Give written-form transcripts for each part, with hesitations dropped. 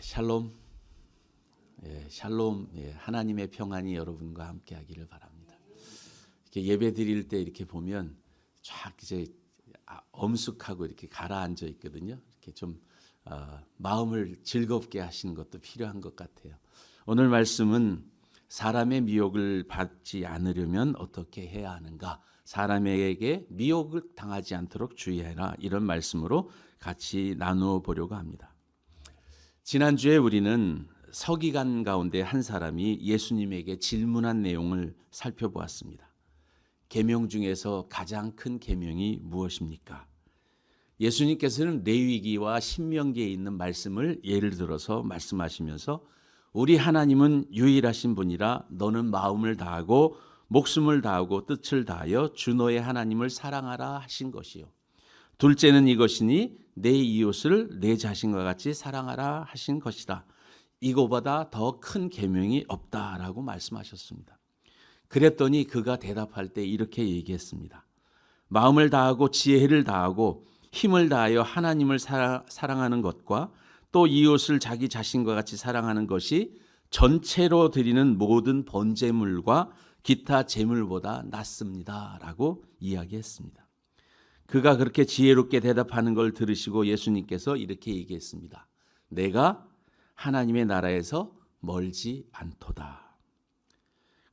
샬롬. 샬롬. 하나님의 평안이 여러분과 함께하기를 바랍니다. 이렇게 예배 드릴 때 이렇게 보면 쫙 이제 엄숙하고 이렇게 가라앉아 있거든요. 이렇게 좀 마음을 즐겁게 하시는 것도 필요한 것 같아요. 오늘 말씀은 사람의 미혹을 받지 않으려면 어떻게 해야 하는가? 사람에게 미혹을 당하지 않도록 주의해라. 이런 말씀으로 같이 나누어 보려고 합니다. 지난주에 우리는 서기관 가운데 한 사람이 예수님에게 질문한 내용을 살펴보았습니다. 계명 중에서 가장 큰 계명이 무엇입니까? 예수님께서는 레위기와 신명기에 있는 말씀을 예를 들어서 말씀하시면서 우리 하나님은 유일하신 분이라 너는 마음을 다하고 목숨을 다하고 뜻을 다하여 주 너의 하나님을 사랑하라 하신 것이요. 둘째는 이것이니 내 이웃을 내 자신과 같이 사랑하라 하신 것이다. 이거보다 더 큰 계명이 없다라고 말씀하셨습니다. 그랬더니 그가 대답할 때 이렇게 얘기했습니다. 마음을 다하고 지혜를 다하고 힘을 다하여 하나님을 사랑하는 것과 또 이웃을 자기 자신과 같이 사랑하는 것이 전체로 드리는 모든 번제물과 기타 제물보다 낫습니다. 라고 이야기했습니다. 그가 그렇게 지혜롭게 대답하는 걸 들으시고 예수님께서 이렇게 얘기했습니다. 내가 하나님의 나라에서 멀지 않도다.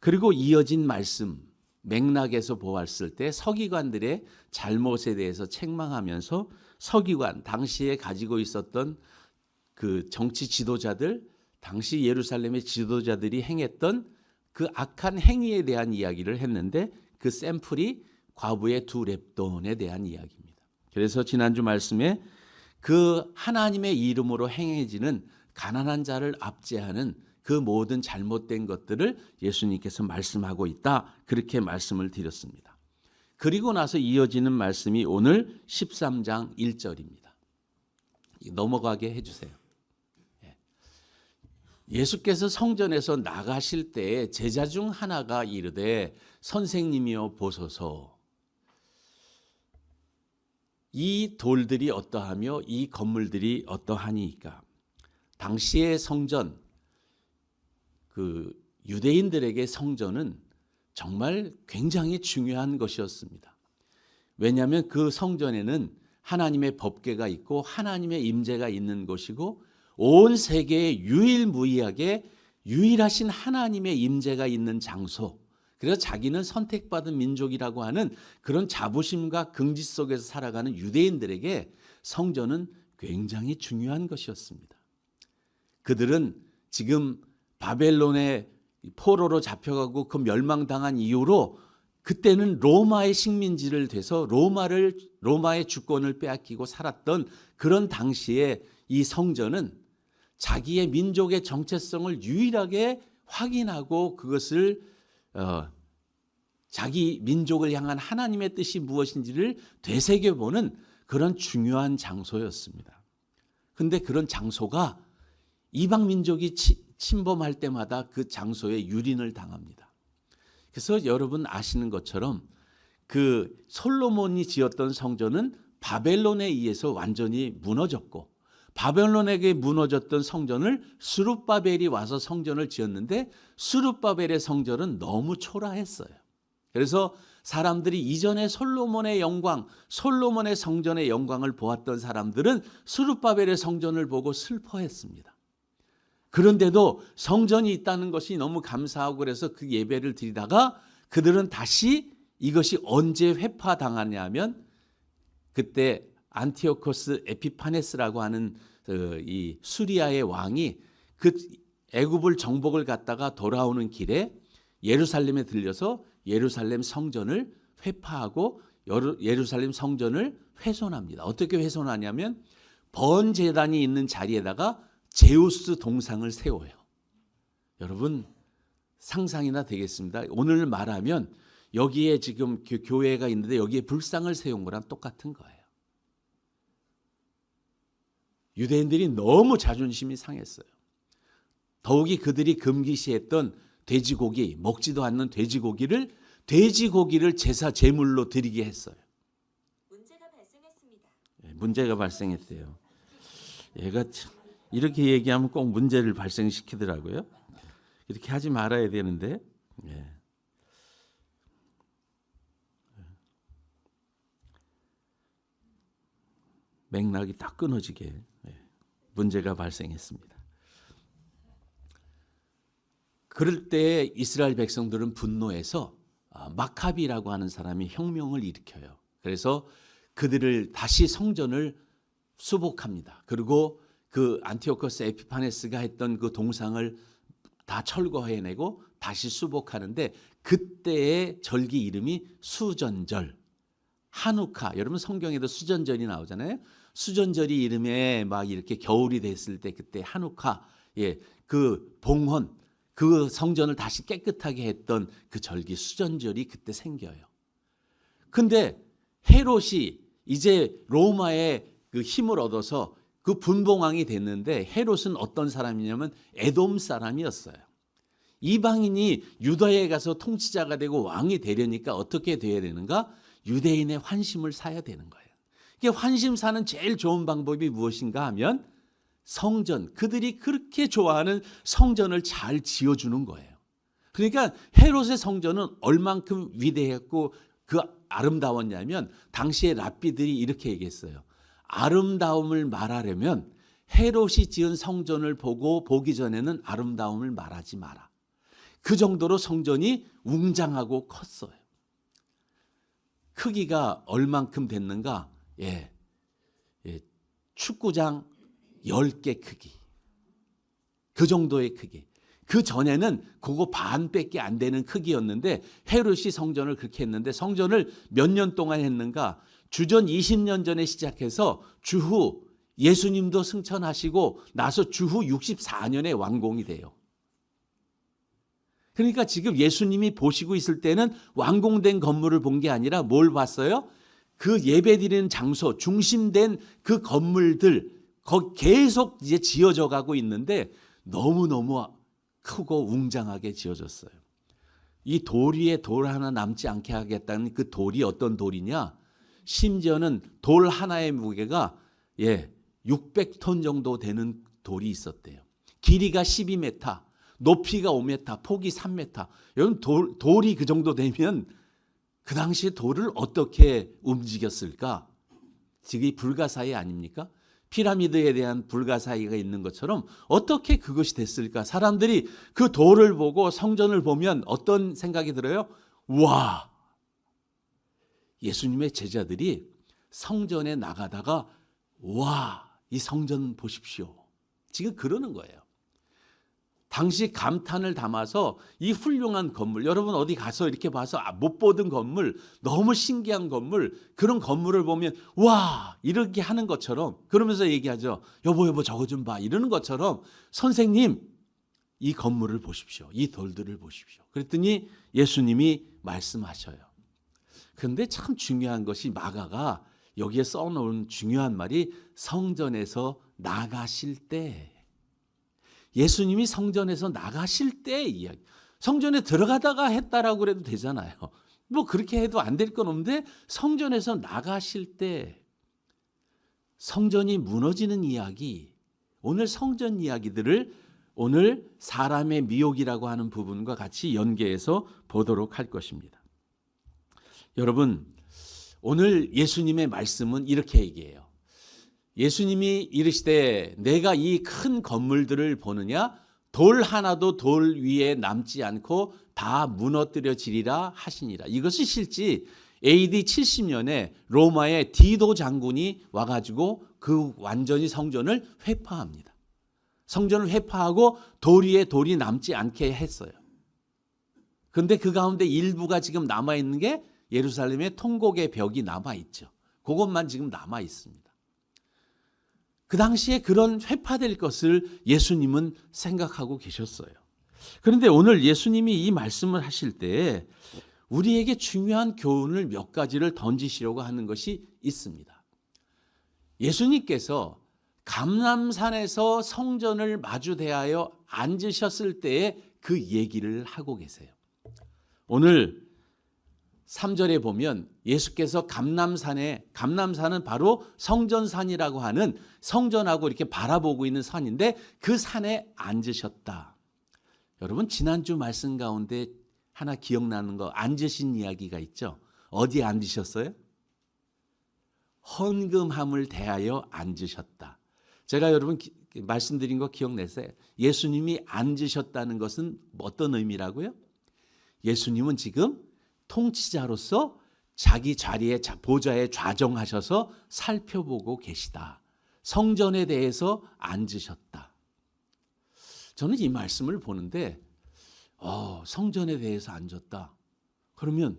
그리고 이어진 말씀, 맥락에서 보았을 때 서기관들의 잘못에 대해서 책망하면서 서기관, 당시에 가지고 있었던 그 정치 지도자들, 당시 예루살렘의 지도자들이 행했던 그 악한 행위에 대한 이야기를 했는데 그 샘플이 과부의 2렙돈에 대한 이야기입니다. 그래서 지난주 말씀에 그 하나님의 이름으로 행해지는 가난한 자를 압제하는 그 모든 잘못된 것들을 예수님께서 말씀하고 있다. 그렇게 말씀을 드렸습니다. 그리고 나서 이어지는 말씀이 오늘 13장 1절입니다. 넘어가게 해주세요. 예수께서 성전에서 나가실 때 제자 중 하나가 이르되 선생님이여 보소서. 이 돌들이 어떠하며 이 건물들이 어떠하니까. 당시의 성전, 그 유대인들에게 성전은 정말 굉장히 중요한 것이었습니다. 왜냐하면 그 성전에는 하나님의 법궤가 있고 하나님의 임재가 있는 곳이고 온 세계에 유일무이하게 유일하신 하나님의 임재가 있는 장소, 그래서 자기는 선택받은 민족이라고 하는 그런 자부심과 긍지 속에서 살아가는 유대인들에게 성전은 굉장히 중요한 것이었습니다. 그들은 지금 바벨론의 포로로 잡혀가고 그 멸망당한 이후로 그때는 로마의 식민지를 돼서 로마의 주권을 빼앗기고 살았던 그런 당시에 이 성전은 자기의 민족의 정체성을 유일하게 확인하고 그것을 자기 민족을 향한 하나님의 뜻이 무엇인지를 되새겨보는 그런 중요한 장소였습니다. 그런데 그런 장소가 이방 민족이 침범할 때마다 그 장소에 유린을 당합니다. 그래서 여러분 아시는 것처럼 그 솔로몬이 지었던 성전은 바벨론에 의해서 완전히 무너졌고 바벨론에게 무너졌던 성전을 스룹바벨이 와서 성전을 지었는데 스룹바벨의 성전은 너무 초라했어요. 그래서 사람들이 이전에 솔로몬의 영광, 솔로몬의 성전의 영광을 보았던 사람들은 스룹바벨의 성전을 보고 슬퍼했습니다. 그런데도 성전이 있다는 것이 너무 감사하고 그래서 그 예배를 드리다가 그들은 다시 이것이 언제 회파당하냐면 그때 안티오코스 에피파네스라고 하는 이 수리아의 왕이 그 애굽을 정복을 갔다가 돌아오는 길에 예루살렘에 들려서 예루살렘 성전을 회파하고 예루살렘 성전을 훼손합니다. 어떻게 훼손하냐면 번제단이 있는 자리에다가 제우스 동상을 세워요. 여러분 상상이나 되겠습니다. 오늘 말하면 여기에 지금 교회가 있는데 여기에 불상을 세운 거랑 똑같은 거예요. 유대인들이 너무 자존심이 상했어요. 더욱이 그들이 금기시했던 돼지고기, 먹지도 않는 돼지고기를 제사 제물로 드리게 했어요. 문제가 발생했습니다. 문제가 발생했대요. 얘가 이렇게 얘기하면 꼭 문제를 발생시키더라고요. 이렇게 하지 말아야 되는데. 예. 맥락이 딱 끊어지게 문제가 발생했습니다. 그럴 때 이스라엘 백성들은 분노해서 마카비라고 하는 사람이 혁명을 일으켜요. 그래서 그들을 다시 성전을 수복합니다. 그리고 그 안티오코스 에피파네스가 했던 그 동상을 다 철거해내고 다시 수복하는데 그때의 절기 이름이 수전절, 하누카. 여러분 성경에도 수전절이 나오잖아요. 수전절이 이름에 막 이렇게 겨울이 됐을 때 그때 하누카, 그 봉헌, 그 성전을 다시 깨끗하게 했던 그 절기 수전절이 그때 생겨요. 근데 헤롯이 이제 로마의 그 힘을 얻어서 그 분봉왕이 됐는데 헤롯은 어떤 사람이냐면 에돔 사람이었어요. 이방인이 유다에 가서 통치자가 되고 왕이 되려니까 어떻게 돼야 되는가? 유대인의 환심을 사야 되는 거예요. 이게 환심 사는 제일 좋은 방법이 무엇인가 하면 성전, 그들이 그렇게 좋아하는 성전을 잘 지어주는 거예요. 그러니까 헤롯의 성전은 얼만큼 위대했고 그 아름다웠냐면 당시에 랍비들이 이렇게 얘기했어요. 아름다움을 말하려면 헤롯이 지은 성전을 보기 전에는 아름다움을 말하지 마라. 그 정도로 성전이 웅장하고 컸어요. 크기가 얼만큼 됐는가? 축구장 10개 크기. 그 정도의 크기. 그 전에는 그거 반밖에 안 되는 크기였는데 헤롯이 성전을 그렇게 했는데 성전을 몇 년 동안 했는가? 주전 20년 전에 시작해서 주후 예수님도 승천하시고 나서 주후 64년에 완공이 돼요. 그러니까 지금 예수님이 보시고 있을 때는 완공된 건물을 본 게 아니라 뭘 봤어요? 그 예배드리는 장소, 중심된 그 건물들 계속 이제 지어져 가고 있는데 너무너무 크고 웅장하게 지어졌어요. 이 돌 위에 돌 하나 남지 않게 하겠다는 그 돌이 어떤 돌이냐? 심지어는 돌 하나의 무게가 600톤 정도 되는 돌이 있었대요. 길이가 12m, 높이가 5m, 폭이 3m. 여러분 돌이 그 정도 되면 그 당시에 돌을 어떻게 움직였을까? 지금 불가사의 아닙니까? 피라미드에 대한 불가사의가 있는 것처럼 어떻게 그것이 됐을까? 사람들이 그 돌을 보고 성전을 보면 어떤 생각이 들어요? 와! 예수님의 제자들이 성전에 나가다가 와! 이 성전 보십시오. 지금 그러는 거예요. 당시 감탄을 담아서 이 훌륭한 건물, 여러분 어디 가서 이렇게 봐서 못 보던 건물, 너무 신기한 건물, 그런 건물을 보면 와 이렇게 하는 것처럼 그러면서 얘기하죠. 여보 저거 좀 봐 이러는 것처럼 선생님 이 건물을 보십시오. 이 돌들을 보십시오. 그랬더니 예수님이 말씀하셔요. 그런데 참 중요한 것이 마가가 여기에 써놓은 중요한 말이 성전에서 나가실 때, 예수님이 성전에서 나가실 때의 이야기. 성전에 들어가다가 했다라고 그래도 되잖아요. 뭐 그렇게 해도 안 될 건 없는데 성전에서 나가실 때 성전이 무너지는 이야기, 오늘 성전 이야기들을 오늘 사람의 미혹이라고 하는 부분과 같이 연계해서 보도록 할 것입니다. 여러분 오늘 예수님의 말씀은 이렇게 얘기해요. 예수님이 이르시되 내가 이 큰 건물들을 보느냐? 돌 하나도 돌 위에 남지 않고 다 무너뜨려지리라 하시니라. 이것이 실제 AD 70년에 로마의 디도 장군이 와가지고 그 완전히 성전을 회파합니다. 성전을 회파하고 돌 위에 돌이 남지 않게 했어요. 그런데 그 가운데 일부가 지금 남아있는 게 예루살렘의 통곡의 벽이 남아있죠. 그것만 지금 남아있습니다. 그 당시에 그런 회파될 것을 예수님은 생각하고 계셨어요. 그런데 오늘 예수님이 이 말씀을 하실 때 우리에게 중요한 교훈을 몇 가지를 던지시려고 하는 것이 있습니다. 예수님께서 감람산에서 성전을 마주 대하여 앉으셨을 때의 그 얘기를 하고 계세요. 오늘 3절에 보면 예수께서 감람산은 바로 성전산이라고 하는 성전하고 이렇게 바라보고 있는 산인데 그 산에 앉으셨다. 여러분 지난주 말씀 가운데 하나 기억나는 거 앉으신 이야기가 있죠. 어디에 앉으셨어요? 헌금함을 대하여 앉으셨다. 제가 여러분 말씀드린 거 기억내세요? 예수님이 앉으셨다는 것은 어떤 의미라고요? 예수님은 지금 통치자로서 자기 자리에 보좌에 좌정하셔서 살펴보고 계시다. 성전에 대해서 앉으셨다. 저는 이 말씀을 보는데 성전에 대해서 앉았다. 그러면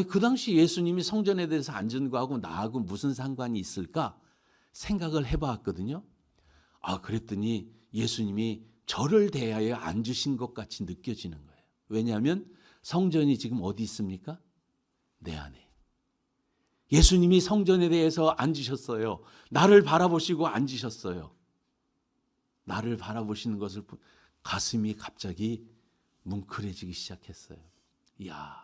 그 당시 예수님이 성전에 대해서 앉은 거하고 나하고 무슨 상관이 있을까 생각을 해봤거든요. 그랬더니 예수님이 저를 대하여 앉으신 것 같이 느껴지는 거예요. 왜냐하면 성전이 지금 어디 있습니까? 내 안에. 예수님이 성전에 대해서 앉으셨어요. 나를 바라보시고 앉으셨어요. 나를 바라보시는 것을 가슴이 갑자기 뭉클해지기 시작했어요. 이야,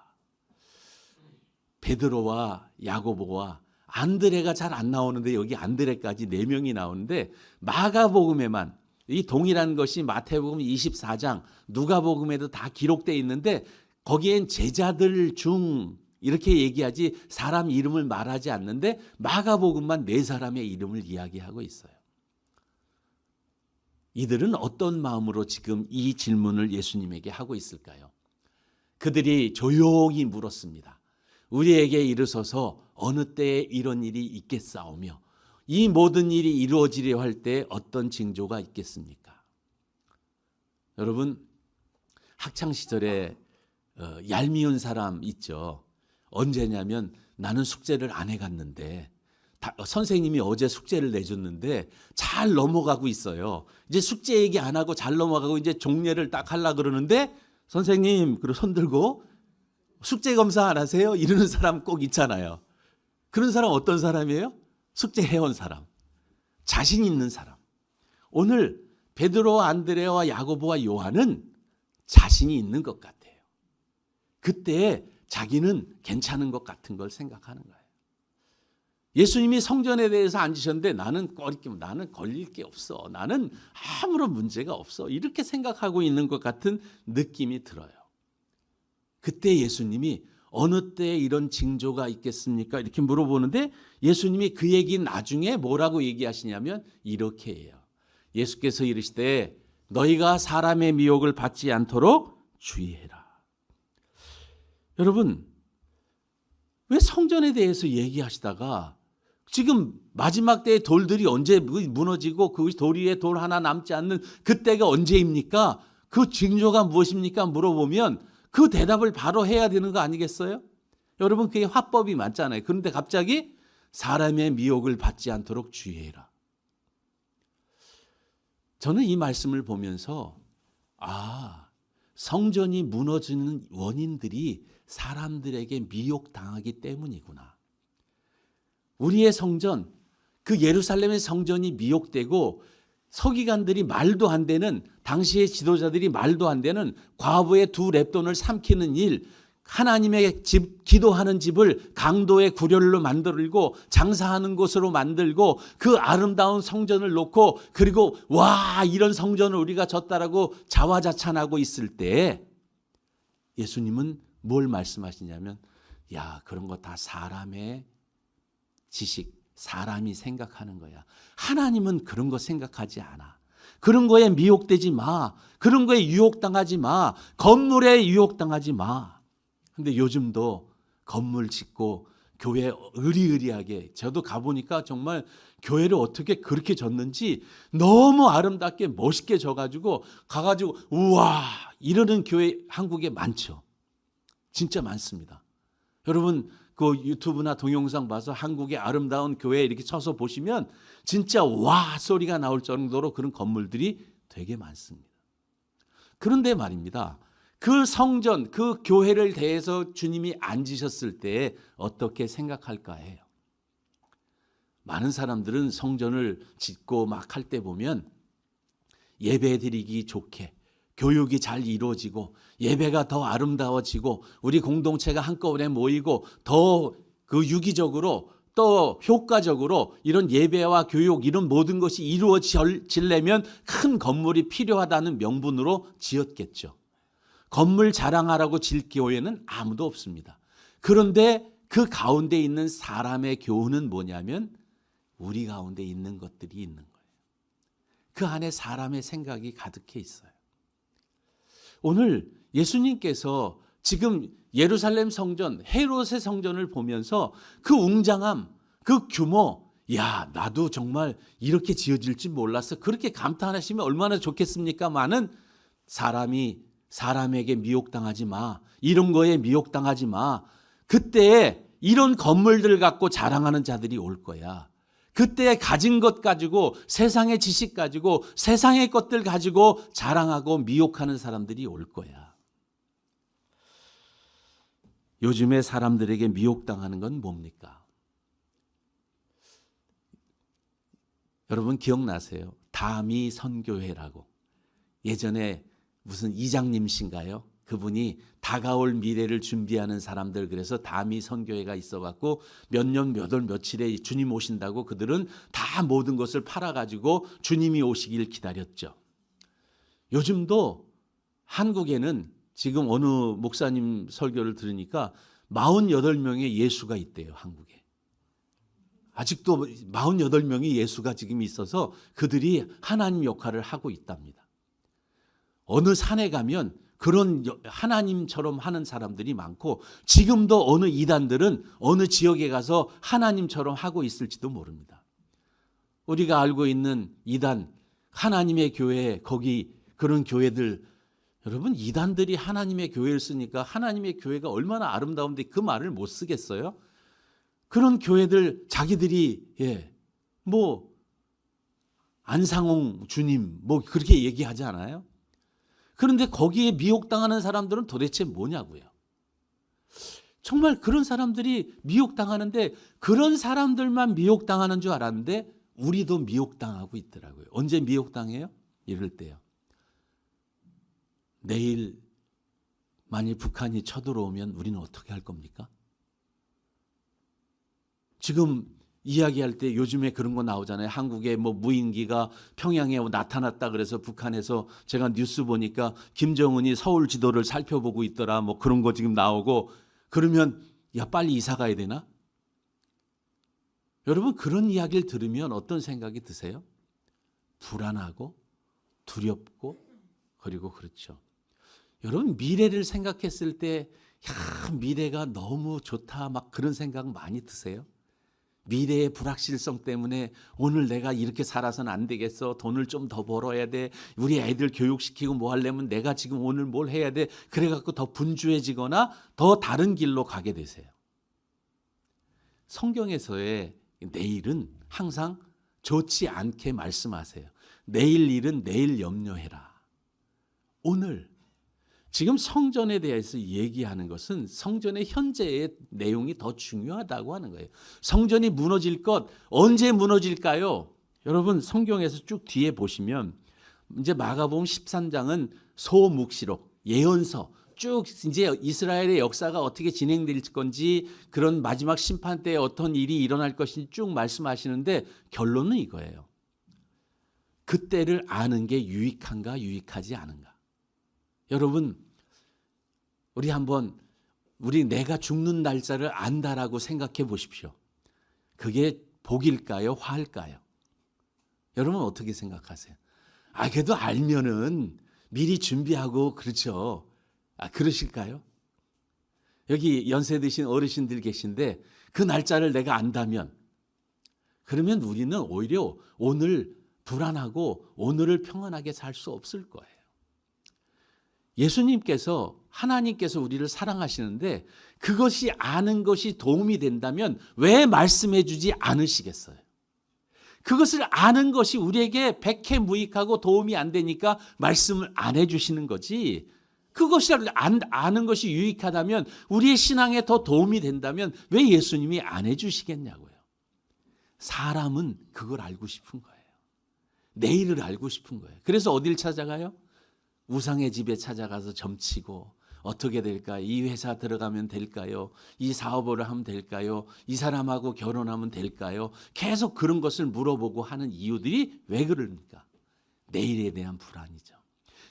베드로와 야고보와 안드레가 잘 안 나오는데 여기 안드레까지 4명이 나오는데 마가복음에만 이 동일한 것이 마태복음 24장, 누가복음에도 다 기록되어 있는데 거기엔 제자들 중 이렇게 얘기하지 사람 이름을 말하지 않는데 마가복음만 4사람의 이름을 이야기하고 있어요. 이들은 어떤 마음으로 지금 이 질문을 예수님에게 하고 있을까요? 그들이 조용히 물었습니다. 우리에게 이르소서 어느 때에 이런 일이 있겠사오며 이 모든 일이 이루어지려 할 때 어떤 징조가 있겠습니까? 여러분 학창시절에 얄미운 사람 있죠. 언제냐면 나는 숙제를 안 해갔는데 선생님이 어제 숙제를 내줬는데 잘 넘어가고 있어요. 이제 숙제 얘기 안 하고 잘 넘어가고 이제 종례를 딱 하려고 그러는데 선생님 그리고 손 들고 숙제 검사 안 하세요? 이러는 사람 꼭 있잖아요. 그런 사람 어떤 사람이에요? 숙제 해온 사람. 자신 있는 사람. 오늘 베드로, 안드레와 야고보와 요한은 자신이 있는 것 같아요. 그때 자기는 괜찮은 것 같은 걸 생각하는 거예요. 예수님이 성전에 대해서 앉으셨는데 나는 걸릴 게 없어. 나는 아무런 문제가 없어. 이렇게 생각하고 있는 것 같은 느낌이 들어요. 그때 예수님이 어느 때에 이런 징조가 있겠습니까? 이렇게 물어보는데 예수님이 그 얘기 나중에 뭐라고 얘기하시냐면 이렇게 해요. 예수께서 이르시되 너희가 사람의 미혹을 받지 않도록 주의해라. 여러분 왜 성전에 대해서 얘기하시다가 지금 마지막 때의 돌들이 언제 무너지고 그 돌 위에 돌 하나 남지 않는 그때가 언제입니까? 그 징조가 무엇입니까? 물어보면 그 대답을 바로 해야 되는 거 아니겠어요? 여러분 그게 화법이 맞잖아요. 그런데 갑자기 사람의 미혹을 받지 않도록 주의해라. 저는 이 말씀을 보면서 성전이 무너지는 원인들이 사람들에게 미혹당하기 때문이구나. 우리의 성전, 그 예루살렘의 성전이 미혹되고 서기관들이 말도 안 되는 당시의 지도자들이 말도 안 되는 과부의 2렙돈을 삼키는 일, 하나님의 집, 기도하는 집을 강도의 구렬로 만들고 장사하는 곳으로 만들고 그 아름다운 성전을 놓고 그리고 이런 성전을 우리가 졌다라고 자화자찬하고 있을 때 예수님은 뭘 말씀하시냐면 그런 거 다 사람의 지식, 사람이 생각하는 거야. 하나님은 그런 거 생각하지 않아. 그런 거에 미혹되지 마. 그런 거에 유혹당하지 마. 건물에 유혹당하지 마. 근데 요즘도 건물 짓고 교회 의리의리하게 저도 가보니까 정말 교회를 어떻게 그렇게 졌는지 너무 아름답게 멋있게 져가지고 가가지고 우와 이러는 교회 한국에 많죠. 진짜 많습니다. 여러분 그 유튜브나 동영상 봐서 한국의 아름다운 교회 이렇게 쳐서 보시면 진짜 와 소리가 나올 정도로 그런 건물들이 되게 많습니다. 그런데 말입니다. 그 성전, 그 교회를 대해서 주님이 앉으셨을 때 어떻게 생각할까 해요. 많은 사람들은 성전을 짓고 막 할 때 보면 예배드리기 좋게 교육이 잘 이루어지고 예배가 더 아름다워지고 우리 공동체가 한꺼번에 모이고 더 그 유기적으로 또 효과적으로 이런 예배와 교육 이런 모든 것이 이루어지려면 큰 건물이 필요하다는 명분으로 지었겠죠. 건물 자랑하라고 질 교회는 아무도 없습니다. 그런데 그 가운데 있는 사람의 교훈은 뭐냐면 우리 가운데 있는 것들이 있는 거예요. 그 안에 사람의 생각이 가득해 있어요. 오늘 예수님께서 지금 예루살렘 성전, 헤롯의 성전을 보면서 그 웅장함, 그 규모, 야, 나도 정말 이렇게 지어질 줄 몰랐어. 그렇게 감탄하시면 얼마나 좋겠습니까? 많은 사람에게 미혹당하지 마. 이런 거에 미혹당하지 마. 그때 이런 건물들 갖고 자랑하는 자들이 올 거야. 그때 가진 것 가지고 세상의 지식 가지고 세상의 것들 가지고 자랑하고 미혹하는 사람들이 올 거야. 요즘에 사람들에게 미혹당하는 건 뭡니까? 여러분 기억나세요? 다미 선교회라고. 예전에 무슨 이장님이신가요? 그분이 다가올 미래를 준비하는 사람들 그래서 다미 선교회가 있어갖고 몇 년 몇 월 며칠에 주님 오신다고 그들은 다 모든 것을 팔아가지고 주님이 오시길 기다렸죠. 요즘도 한국에는 지금 어느 목사님 설교를 들으니까 48명의 예수가 있대요. 한국에. 아직도 48명의 예수가 지금 있어서 그들이 하나님 역할을 하고 있답니다. 어느 산에 가면 그런 하나님처럼 하는 사람들이 많고 지금도 어느 이단들은 어느 지역에 가서 하나님처럼 하고 있을지도 모릅니다. 우리가 알고 있는 이단, 하나님의 교회, 거기 그런 교회들, 여러분 이단들이 하나님의 교회를 쓰니까 하나님의 교회가 얼마나 아름다운데 그 말을 못 쓰겠어요? 그런 교회들 자기들이 뭐 안상홍 주님 뭐 그렇게 얘기하지 않아요? 그런데 거기에 미혹당하는 사람들은 도대체 뭐냐고요. 정말 그런 사람들이 미혹당하는데 그런 사람들만 미혹당하는 줄 알았는데 우리도 미혹당하고 있더라고요. 언제 미혹당해요? 이럴 때요. 내일 만일 북한이 쳐들어오면 우리는 어떻게 할 겁니까? 지금 이야기할 때 요즘에 그런 거 나오잖아요. 한국에 뭐 무인기가 평양에 나타났다 그래서 북한에서 제가 뉴스 보니까 김정은이 서울 지도를 살펴보고 있더라. 뭐 그런 거 지금 나오고 그러면 야 빨리 이사 가야 되나? 여러분 그런 이야기를 들으면 어떤 생각이 드세요? 불안하고 두렵고 그리고 그렇죠. 여러분 미래를 생각했을 때 야, 미래가 너무 좋다 막 그런 생각 많이 드세요? 미래의 불확실성 때문에 오늘 내가 이렇게 살아서는 안 되겠어. 돈을 좀 더 벌어야 돼. 우리 애들 교육시키고 뭐 하려면 내가 지금 오늘 뭘 해야 돼. 그래갖고 더 분주해지거나 더 다른 길로 가게 되세요. 성경에서의 내일은 항상 좋지 않게 말씀하세요. 내일 일은 내일 염려해라. 오늘 지금 성전에 대해서 얘기하는 것은 성전의 현재의 내용이 더 중요하다고 하는 거예요. 성전이 무너질 것 언제 무너질까요? 여러분 성경에서 쭉 뒤에 보시면 이제 마가복음 13장은 소묵시록 예언서 쭉 이제 이스라엘의 역사가 어떻게 진행될 건지 그런 마지막 심판 때에 어떤 일이 일어날 것인지 쭉 말씀하시는데 결론은 이거예요. 그때를 아는 게 유익한가 유익하지 않은가. 여러분 우리 한번 내가 죽는 날짜를 안다라고 생각해 보십시오. 그게 복일까요? 화일까요? 여러분 어떻게 생각하세요? 그래도 알면은 미리 준비하고 그렇죠. 그러실까요? 여기 연세 드신 어르신들 계신데 그 날짜를 내가 안다면 그러면 우리는 오히려 오늘 불안하고 오늘을 평안하게 살 수 없을 거예요. 예수님께서 하나님께서 우리를 사랑하시는데 그것이 아는 것이 도움이 된다면 왜 말씀해 주지 않으시겠어요? 그것을 아는 것이 우리에게 백해무익하고 도움이 안 되니까 말씀을 안 해주시는 거지. 그것이 아는 것이 유익하다면 우리의 신앙에 더 도움이 된다면 왜 예수님이 안 해주시겠냐고요. 사람은 그걸 알고 싶은 거예요. 내일을 알고 싶은 거예요. 그래서 어딜 찾아가요? 우상의 집에 찾아가서 점치고 어떻게 될까? 이 회사 들어가면 될까요? 이 사업을 하면 될까요? 이 사람하고 결혼하면 될까요? 계속 그런 것을 물어보고 하는 이유들이 왜 그럽니까? 내일에 대한 불안이죠.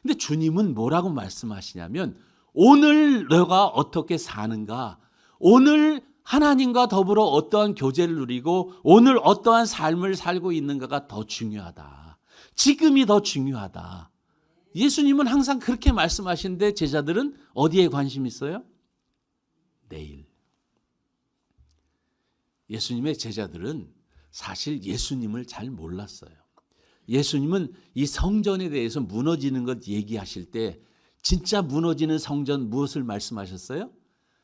근데 주님은 뭐라고 말씀하시냐면 오늘 너가 어떻게 사는가? 오늘 하나님과 더불어 어떠한 교제를 누리고 오늘 어떠한 삶을 살고 있는가가 더 중요하다. 지금이 더 중요하다. 예수님은 항상 그렇게 말씀하시는데 제자들은 어디에 관심 있어요? 내일. 예수님의 제자들은 사실 예수님을 잘 몰랐어요. 예수님은 이 성전에 대해서 무너지는 것 얘기하실 때 진짜 무너지는 성전 무엇을 말씀하셨어요?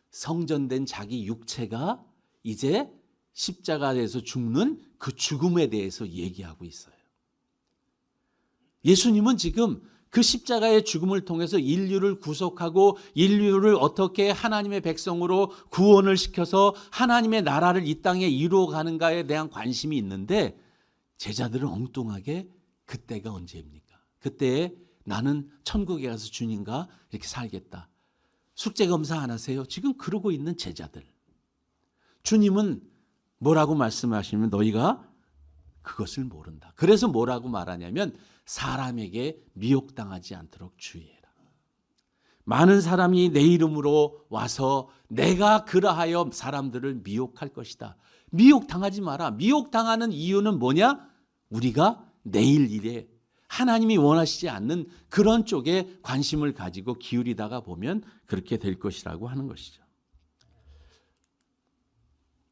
성전된 자기 육체가 이제 십자가에서 죽는 그 죽음에 대해서 얘기하고 있어요. 예수님은 지금 그 십자가의 죽음을 통해서 인류를 구속하고 인류를 어떻게 하나님의 백성으로 구원을 시켜서 하나님의 나라를 이 땅에 이루어가는가에 대한 관심이 있는데 제자들은 엉뚱하게 그때가 언제입니까? 그때에 나는 천국에 가서 주님과 이렇게 살겠다. 숙제검사 안 하세요? 지금 그러고 있는 제자들. 주님은 뭐라고 말씀하시면 너희가 그것을 모른다. 그래서 뭐라고 말하냐면 사람에게 미혹당하지 않도록 주의해라. 많은 사람이 내 이름으로 와서 내가 그러하여 사람들을 미혹할 것이다. 미혹당하지 마라. 미혹당하는 이유는 뭐냐? 우리가 내일 일에 하나님이 원하시지 않는 그런 쪽에 관심을 가지고 기울이다가 보면 그렇게 될 것이라고 하는 것이죠.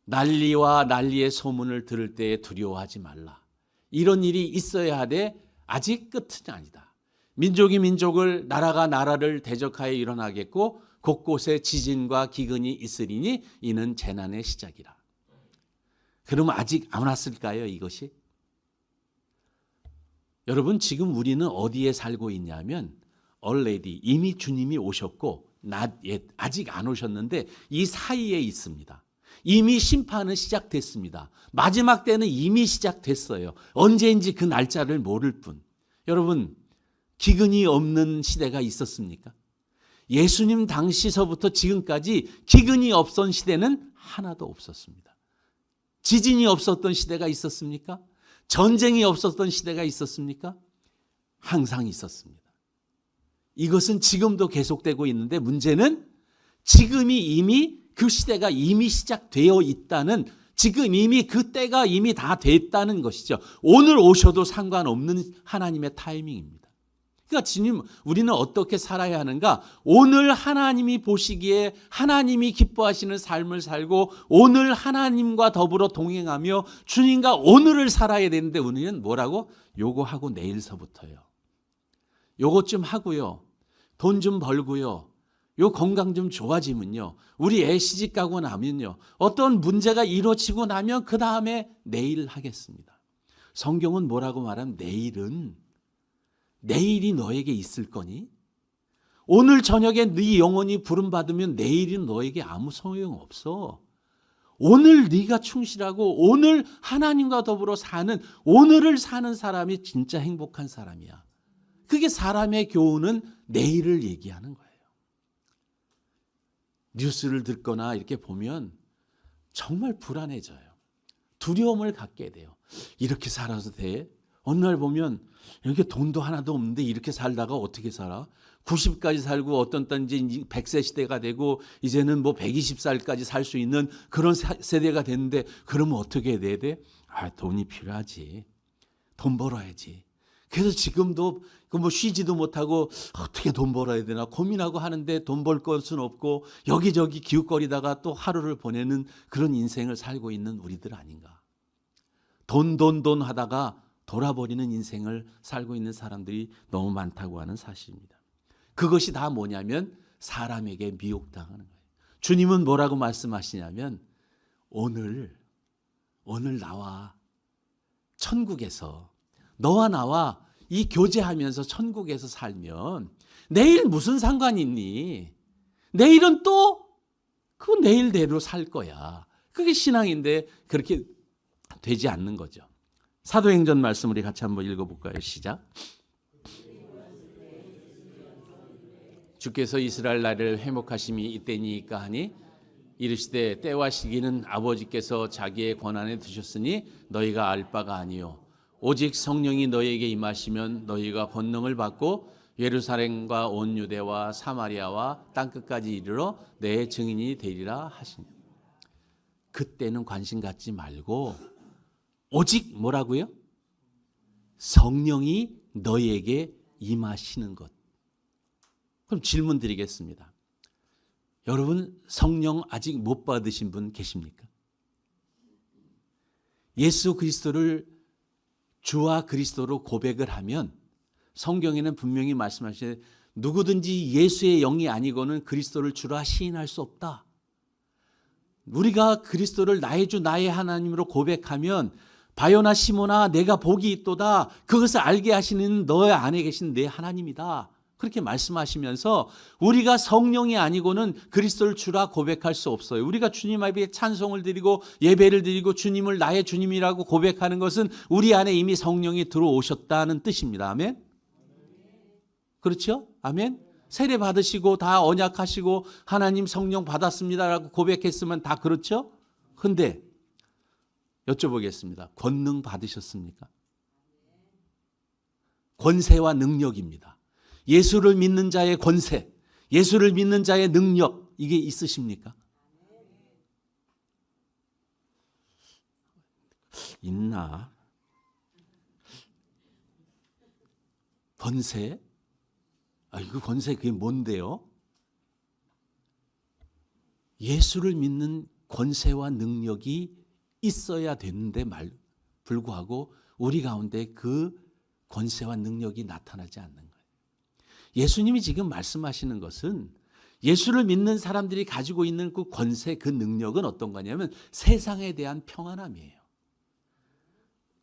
난리와 난리의 소문을 들을 때에 두려워하지 말라. 이런 일이 있어야 하되 아직 끝은 아니다. 민족이 민족을 나라가 나라를 대적하여 일어나겠고 곳곳에 지진과 기근이 있으리니 이는 재난의 시작이라. 그러면 아직 안 왔을까요, 이것이? 여러분 지금 우리는 어디에 살고 있냐면 already 이미 주님이 오셨고 not yet 아직 안 오셨는데 이 사이에 있습니다. 이미 심판은 시작됐습니다. 마지막 때는 이미 시작됐어요. 언제인지 그 날짜를 모를 뿐. 여러분 기근이 없는 시대가 있었습니까? 예수님 당시서부터 지금까지 기근이 없던 시대는 하나도 없었습니다. 지진이 없었던 시대가 있었습니까? 전쟁이 없었던 시대가 있었습니까? 항상 있었습니다. 이것은 지금도 계속되고 있는데 문제는 지금이 이미 그 시대가 이미 시작되어 있다는 지금 이미 그 때가 이미 다 됐다는 것이죠. 오늘 오셔도 상관없는 하나님의 타이밍입니다. 그러니까 주님 우리는 어떻게 살아야 하는가? 오늘 하나님이 보시기에 하나님이 기뻐하시는 삶을 살고 오늘 하나님과 더불어 동행하며 주님과 오늘을 살아야 되는데 우리는 뭐라고? 요거 하고 내일서부터요. 요것 좀 하고요. 돈 좀 벌고요. 요 건강 좀 좋아지면요. 우리 애 시집 가고 나면요. 어떤 문제가 이루어지고 나면 그 다음에 내일 하겠습니다. 성경은 뭐라고 말하면 내일이 너에게 있을 거니? 오늘 저녁에 네 영혼이 부름받으면 내일은 너에게 아무 소용없어. 오늘 네가 충실하고 오늘 하나님과 더불어 사는 오늘을 사는 사람이 진짜 행복한 사람이야. 그게 사람의 교훈은 내일을 얘기하는 거예요. 뉴스를 듣거나 이렇게 보면 정말 불안해져요. 두려움을 갖게 돼요. 이렇게 살아도 돼? 어느 날 보면 이렇게 돈도 하나도 없는데 이렇게 살다가 어떻게 살아? 90까지 살고 어떤 때 이제 100세 시대가 되고 이제는 뭐 120살까지 살 수 있는 그런 세대가 됐는데 그러면 어떻게 해야 돼? 돈이 필요하지. 돈 벌어야지. 그래서 지금도 뭐 쉬지도 못하고 어떻게 돈 벌어야 되나 고민하고 하는데 돈 벌 것은 없고 여기저기 기웃거리다가 또 하루를 보내는 그런 인생을 살고 있는 우리들 아닌가. 돈 하다가 돌아버리는 인생을 살고 있는 사람들이 너무 많다고 하는 사실입니다. 그것이 다 뭐냐면 사람에게 미혹당하는 거예요. 주님은 뭐라고 말씀하시냐면 오늘 나와 천국에서 너와 나와 이 교제하면서 천국에서 살면 내일 무슨 상관이 있니? 내일은 또 그 내일대로 살 거야. 그게 신앙인데 그렇게 되지 않는 거죠. 사도행전 말씀 우리 같이 한번 읽어볼까요? 시작. 주께서 이스라엘 나라를 회복하심이 이때니까 하니 이르시되 때와 시기는 아버지께서 자기의 권한에 두셨으니 너희가 알 바가 아니요 오직 성령이 너희에게 임하시면 너희가 권능을 받고 예루살렘과 온 유대와 사마리아와 땅끝까지 이르러 내 증인이 되리라 하시니. 그때는 관심 갖지 말고 오직 뭐라고요? 성령이 너희에게 임하시는 것. 그럼 질문 드리겠습니다. 여러분 성령 아직 못 받으신 분 계십니까? 예수 그리스도를 주와 그리스도로 고백을 하면 성경에는 분명히 말씀하시되 누구든지 예수의 영이 아니고는 그리스도를 주라 시인할 수 없다. 우리가 그리스도를 나의 주 나의 하나님으로 고백하면 바요나 시모나 내가 복이 있도다. 그것을 알게 하시는 너의 안에 계신 내 하나님이다. 그렇게 말씀하시면서 우리가 성령이 아니고는 그리스도를 주라 고백할 수 없어요. 우리가 주님 앞에 찬송을 드리고 예배를 드리고 주님을 나의 주님이라고 고백하는 것은 우리 안에 이미 성령이 들어오셨다는 뜻입니다. 아멘. 그렇죠? 아멘. 세례 받으시고 다 언약하시고 하나님 성령 받았습니다라고 고백했으면 다 그렇죠? 근데 여쭤보겠습니다. 권능 받으셨습니까? 권세와 능력입니다. 예수를 믿는 자의 권세, 예수를 믿는 자의 능력, 이게 있으십니까? 있나? 권세? 그 권세 그게 뭔데요? 예수를 믿는 권세와 능력이 있어야 되는데 불구하고 우리 가운데 그 권세와 능력이 나타나지 않는 거예요. 예수님이 지금 말씀하시는 것은 예수를 믿는 사람들이 가지고 있는 그 권세, 그 능력은 어떤 거냐면 세상에 대한 평안함이에요.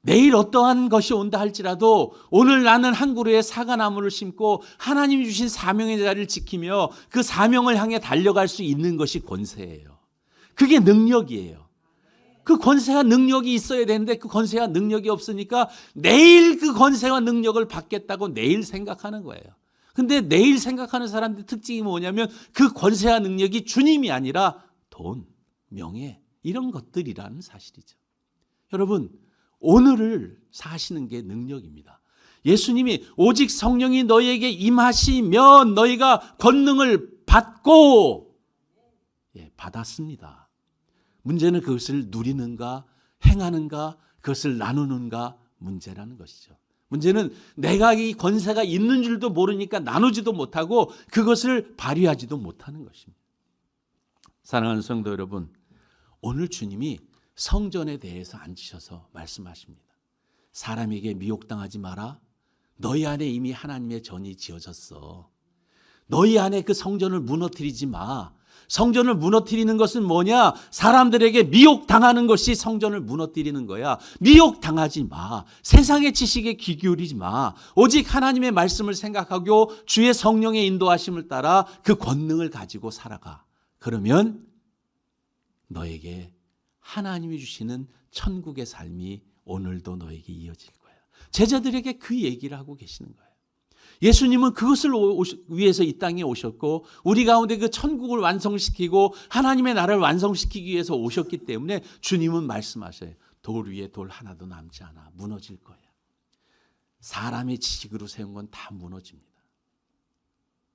내일 어떠한 것이 온다 할지라도 오늘 나는 한 그루의 사과나무를 심고 하나님이 주신 사명의 자리를 지키며 그 사명을 향해 달려갈 수 있는 것이 권세예요. 그게 능력이에요. 그 권세와 능력이 있어야 되는데 그 권세와 능력이 없으니까 내일 그 권세와 능력을 받겠다고 내일 생각하는 거예요. 근데 내일 생각하는 사람들의 특징이 뭐냐면 그 권세와 능력이 주님이 아니라 돈, 명예 이런 것들이라는 사실이죠. 여러분 오늘을 사시는 게 능력입니다. 예수님이 오직 성령이 너희에게 임하시면 너희가 권능을 받고 받았습니다. 문제는 그것을 누리는가 행하는가 그것을 나누는가 문제라는 것이죠. 문제는 내가 이 권세가 있는 줄도 모르니까 나누지도 못하고 그것을 발휘하지도 못하는 것입니다. 사랑하는 성도 여러분, 오늘 주님이 성전에 대해서 앉으셔서 말씀하십니다. 사람에게 미혹당하지 마라. 너희 안에 이미 하나님의 전이 지어졌어. 너희 안에 그 성전을 무너뜨리지 마. 성전을 무너뜨리는 것은 뭐냐? 사람들에게 미혹당하는 것이 성전을 무너뜨리는 거야. 미혹당하지 마. 세상의 지식에 귀 기울이지 마. 오직 하나님의 말씀을 생각하고 주의 성령의 인도하심을 따라 그 권능을 가지고 살아가. 그러면 너에게 하나님이 주시는 천국의 삶이 오늘도 너에게 이어질 거야. 제자들에게 그 얘기를 하고 계시는 거예요. 예수님은 그것을 위해서 이 땅에 오셨고 우리 가운데 그 천국을 완성시키고 하나님의 나라를 완성시키기 위해서 오셨기 때문에 주님은 말씀하셔요. 돌 위에 돌 하나도 남지 않아. 무너질 거야. 사람의 지식으로 세운 건 다 무너집니다.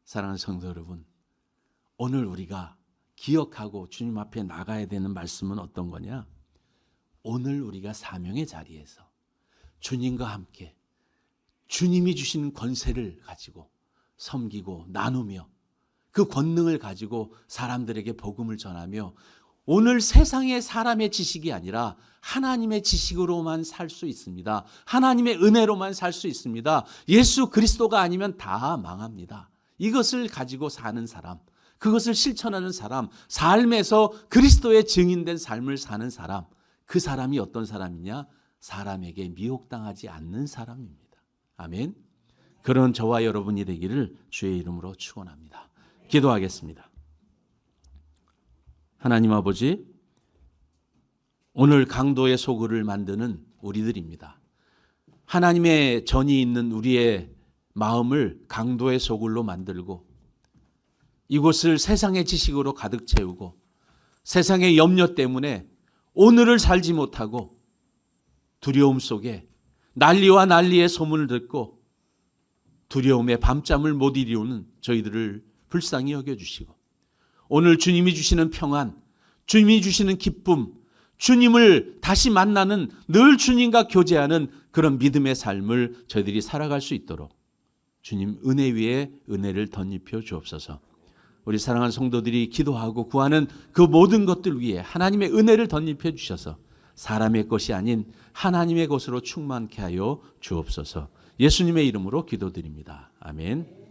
사랑하는 성도 여러분, 오늘 우리가 기억하고 주님 앞에 나가야 되는 말씀은 어떤 거냐? 오늘 우리가 사명의 자리에서 주님과 함께 주님이 주시는 권세를 가지고 섬기고 나누며 그 권능을 가지고 사람들에게 복음을 전하며 오늘 세상의 사람의 지식이 아니라 하나님의 지식으로만 살 수 있습니다. 하나님의 은혜로만 살 수 있습니다. 예수 그리스도가 아니면 다 망합니다. 이것을 가지고 사는 사람, 그것을 실천하는 사람, 삶에서 그리스도의 증인된 삶을 사는 사람, 그 사람이 어떤 사람이냐? 사람에게 미혹당하지 않는 사람입니다. 아멘. 그런 저와 여러분이 되기를 주의 이름으로 축원합니다. 기도하겠습니다. 하나님 아버지, 오늘 강도의 소굴을 만드는 우리들입니다. 하나님의 전이 있는 우리의 마음을 강도의 소굴로 만들고 이곳을 세상의 지식으로 가득 채우고 세상의 염려 때문에 오늘을 살지 못하고 두려움 속에 난리와 난리의 소문을 듣고 두려움에 밤잠을 못 이루는 저희들을 불쌍히 여겨주시고 오늘 주님이 주시는 평안, 주님이 주시는 기쁨, 주님을 다시 만나는 늘 주님과 교제하는 그런 믿음의 삶을 저희들이 살아갈 수 있도록 주님 은혜 위에 은혜를 덧입혀 주옵소서. 우리 사랑하는 성도들이 기도하고 구하는 그 모든 것들 위에 하나님의 은혜를 덧입혀 주셔서 사람의 것이 아닌 하나님의 것으로 충만케 하여 주옵소서. 예수님의 이름으로 기도드립니다. 아멘.